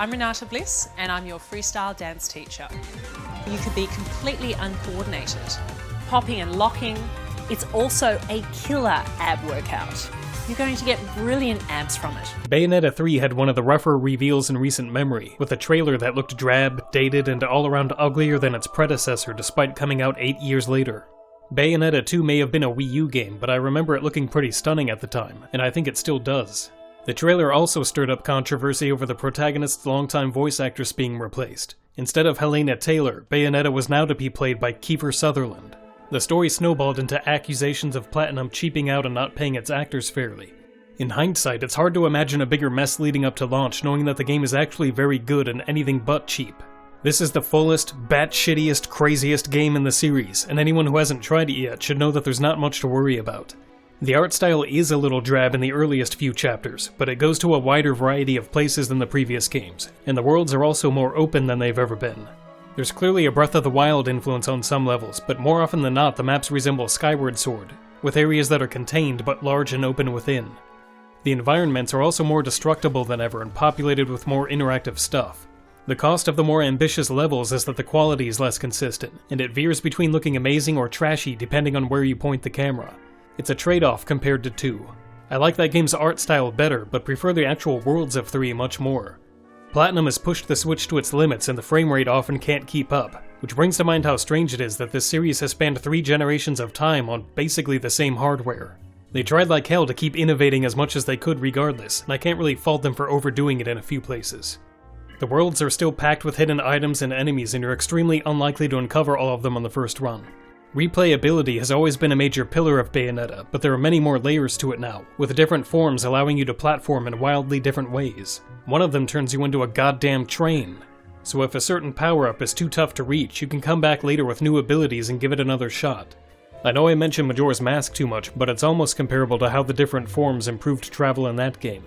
I'm Renata Bliss and I'm your freestyle dance teacher. You could be completely uncoordinated, popping and locking. It's also a killer ab workout. You're going to get brilliant abs from it. Bayonetta 3 had one of the rougher reveals in recent memory, with a trailer that looked drab, dated, and all around uglier than its predecessor despite coming out 8 years later. Bayonetta 2 may have been a Wii U game, but I remember it looking pretty stunning at the time, and I think it still does. The trailer also stirred up controversy over the protagonist's longtime voice actress being replaced. Instead of Helena Taylor, Bayonetta was now to be played by Kiefer Sutherland. The story snowballed into accusations of Platinum cheaping out and not paying its actors fairly. In hindsight, it's hard to imagine a bigger mess leading up to launch, knowing that the game is actually very good and anything but cheap. This is the fullest, bat-shittiest, craziest game in the series, and anyone who hasn't tried it yet should know that there's not much to worry about. The art style is a little drab in the earliest few chapters, but it goes to a wider variety of places than the previous games, and the worlds are also more open than they've ever been. There's clearly a Breath of the Wild influence on some levels, but more often than not the maps resemble Skyward Sword, with areas that are contained but large and open within. The environments are also more destructible than ever and populated with more interactive stuff. The cost of the more ambitious levels is that the quality is less consistent, and it veers between looking amazing or trashy depending on where you point the camera. It's a trade-off compared to 2. I like that game's art style better, but prefer the actual worlds of 3 much more. Platinum has pushed the Switch to its limits and the frame rate often can't keep up, which brings to mind how strange it is that this series has spanned 3 generations of time on basically the same hardware. They tried like hell to keep innovating as much as they could regardless, and I can't really fault them for overdoing it in a few places. The worlds are still packed with hidden items and enemies, and you're extremely unlikely to uncover all of them on the first run. Replayability has always been a major pillar of Bayonetta, but there are many more layers to it now, with different forms allowing you to platform in wildly different ways. One of them turns you into a goddamn train. So if a certain power-up is too tough to reach, you can come back later with new abilities and give it another shot. I know I mentioned Majora's Mask too much, but it's almost comparable to how the different forms improved travel in that game.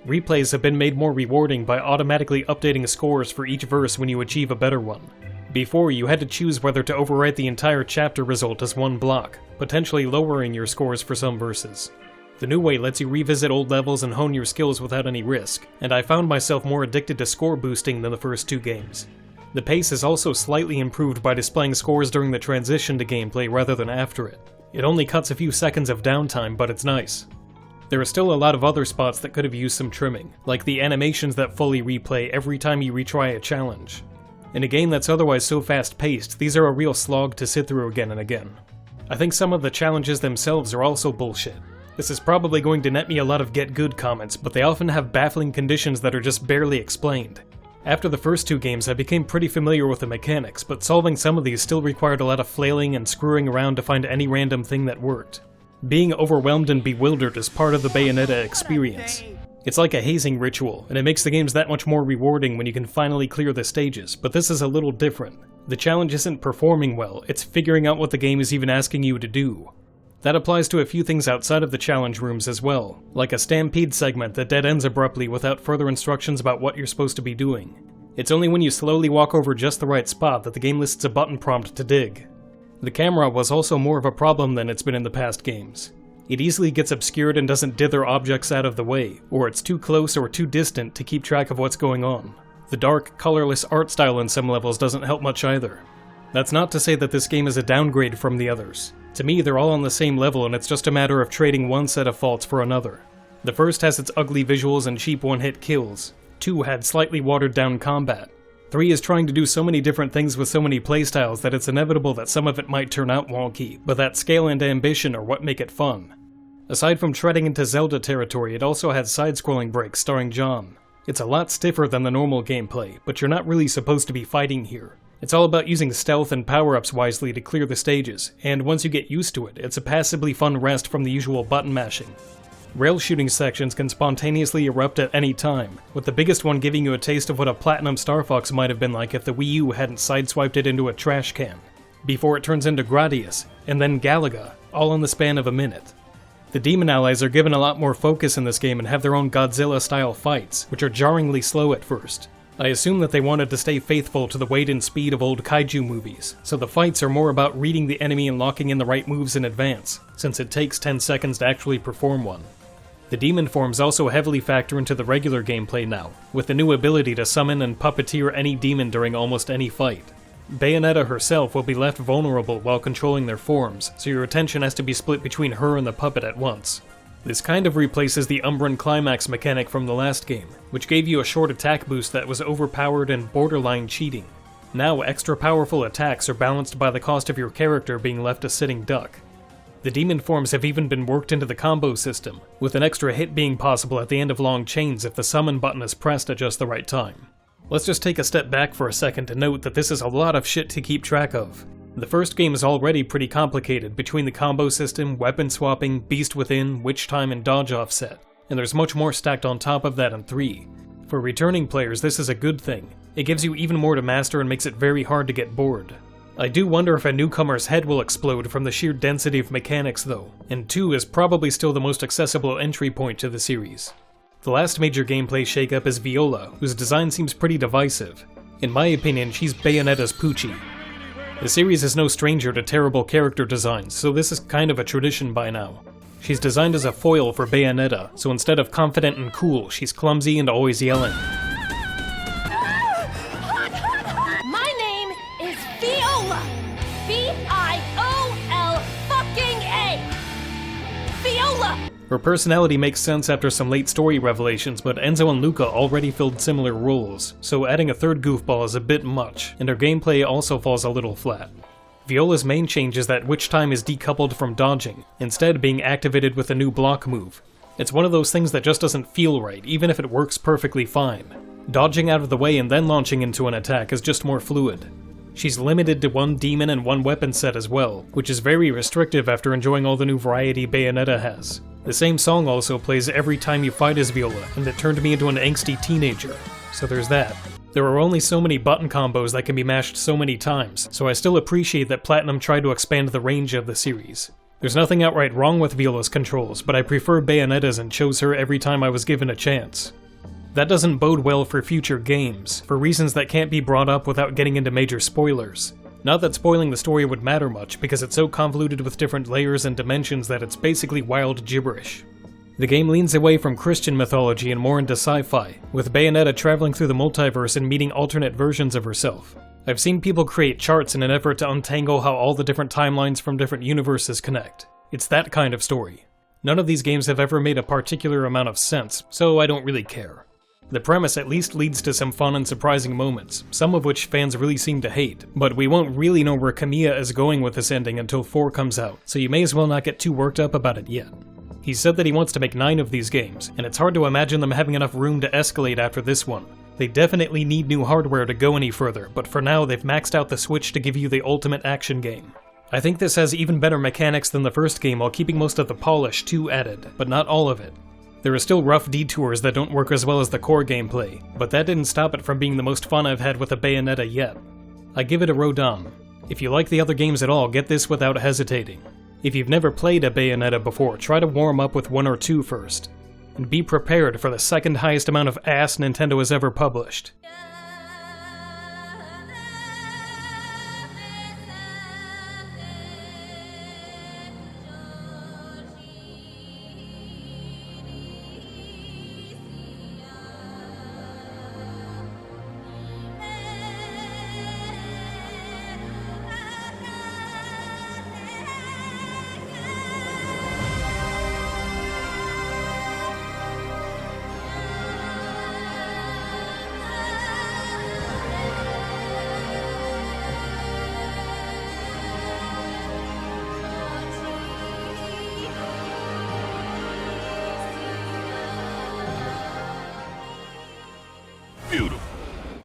Replays have been made more rewarding by automatically updating scores for each verse when you achieve a better one. Before, you had to choose whether to overwrite the entire chapter result as one block, potentially lowering your scores for some verses. The new way lets you revisit old levels and hone your skills without any risk, and I found myself more addicted to score boosting than the first 2 games. The pace is also slightly improved by displaying scores during the transition to gameplay rather than after it. It only cuts a few seconds of downtime, but it's nice. There are still a lot of other spots that could have used some trimming, like the animations that fully replay every time you retry a challenge. In a game that's otherwise so fast-paced, these are a real slog to sit through again and again. I think some of the challenges themselves are also bullshit. This is probably going to net me a lot of get good comments, but they often have baffling conditions that are just barely explained. After the first 2 games, I became pretty familiar with the mechanics, but solving some of these still required a lot of flailing and screwing around to find any random thing that worked. Being overwhelmed and bewildered is part of the Bayonetta experience. It's like a hazing ritual, and it makes the games that much more rewarding when you can finally clear the stages, but this is a little different. The challenge isn't performing well, it's figuring out what the game is even asking you to do. That applies to a few things outside of the challenge rooms as well, like a stampede segment that dead ends abruptly without further instructions about what you're supposed to be doing. It's only when you slowly walk over just the right spot that the game lists a button prompt to dig. The camera was also more of a problem than it's been in the past games. It easily gets obscured and doesn't dither objects out of the way, or it's too close or too distant to keep track of what's going on. The dark, colorless art style in some levels doesn't help much either. That's not to say that this game is a downgrade from the others. To me, they're all on the same level, and it's just a matter of trading one set of faults for another. The first has its ugly visuals and cheap one-hit kills. 2 had slightly watered-down combat. 3 is trying to do so many different things with so many playstyles that it's inevitable that some of it might turn out wonky, but that scale and ambition are what make it fun. Aside from treading into Zelda territory, it also has side-scrolling breaks starring John. It's a lot stiffer than the normal gameplay, but you're not really supposed to be fighting here. It's all about using stealth and power-ups wisely to clear the stages, and once you get used to it, it's a passively fun rest from the usual button mashing. Rail shooting sections can spontaneously erupt at any time, with the biggest one giving you a taste of what a Platinum Star Fox might have been like if the Wii U hadn't sideswiped it into a trash can, before it turns into Gradius, and then Galaga, all in the span of a minute. The demon allies are given a lot more focus in this game and have their own Godzilla-style fights, which are jarringly slow at first. I assume that they wanted to stay faithful to the weight and speed of old kaiju movies, so the fights are more about reading the enemy and locking in the right moves in advance, since it takes 10 seconds to actually perform one. The demon forms also heavily factor into the regular gameplay now, with the new ability to summon and puppeteer any demon during almost any fight. Bayonetta herself will be left vulnerable while controlling their forms, so your attention has to be split between her and the puppet at once. This kind of replaces the Umbran Climax mechanic from the last game, which gave you a short attack boost that was overpowered and borderline cheating. Now extra powerful attacks are balanced by the cost of your character being left a sitting duck. The demon forms have even been worked into the combo system, with an extra hit being possible at the end of long chains if the summon button is pressed at just the right time. Let's just take a step back for a second to note that this is a lot of shit to keep track of. The first game is already pretty complicated between the combo system, weapon swapping, beast within, witch time, and dodge offset, and there's much more stacked on top of that in 3. For returning players, this is a good thing. It gives you even more to master and makes it very hard to get bored. I do wonder if a newcomer's head will explode from the sheer density of mechanics though, and 2 is probably still the most accessible entry point to the series. The last major gameplay shakeup is Viola, whose design seems pretty divisive. In my opinion, she's Bayonetta's Poochie. The series is no stranger to terrible character designs, so this is kind of a tradition by now. She's designed as a foil for Bayonetta, so instead of confident and cool, she's clumsy and always yelling. My name is Viola! V-I-O-L-fucking-A! Viola! Her personality makes sense after some late story revelations, but Enzo and Luca already filled similar roles, so adding a third goofball is a bit much, and her gameplay also falls a little flat. Viola's main change is that witch time is decoupled from dodging, instead being activated with a new block move. It's one of those things that just doesn't feel right, even if it works perfectly fine. Dodging out of the way and then launching into an attack is just more fluid. She's limited to one demon and one weapon set as well, which is very restrictive after enjoying all the new variety Bayonetta has. The same song also plays every time you fight as Viola, and it turned me into an angsty teenager, so there's that. There are only so many button combos that can be mashed so many times, so I still appreciate that Platinum tried to expand the range of the series. There's nothing outright wrong with Viola's controls, but I prefer Bayonetta's and chose her every time I was given a chance. That doesn't bode well for future games, for reasons that can't be brought up without getting into major spoilers. Not that spoiling the story would matter much, because it's so convoluted with different layers and dimensions that it's basically wild gibberish. The game leans away from Christian mythology and more into sci-fi, with Bayonetta traveling through the multiverse and meeting alternate versions of herself. I've seen people create charts in an effort to untangle how all the different timelines from different universes connect. It's that kind of story. None of these games have ever made a particular amount of sense, so I don't really care. The premise at least leads to some fun and surprising moments, some of which fans really seem to hate, but we won't really know where Kamiya is going with this ending until 4 comes out, so you may as well not get too worked up about it yet. He said that he wants to make 9 of these games, and it's hard to imagine them having enough room to escalate after this one. They definitely need new hardware to go any further, but for now they've maxed out the Switch to give you the ultimate action game. I think this has even better mechanics than the first game while keeping most of the polish too added, but not all of it. There are still rough detours that don't work as well as the core gameplay, but that didn't stop it from being the most fun I've had with a Bayonetta yet. I give it a Rodin. If you like the other games at all, get this without hesitating. If you've never played a Bayonetta before, try to warm up with 1 or 2 first. And be prepared for the second highest amount of ass Nintendo has ever published. Beautiful.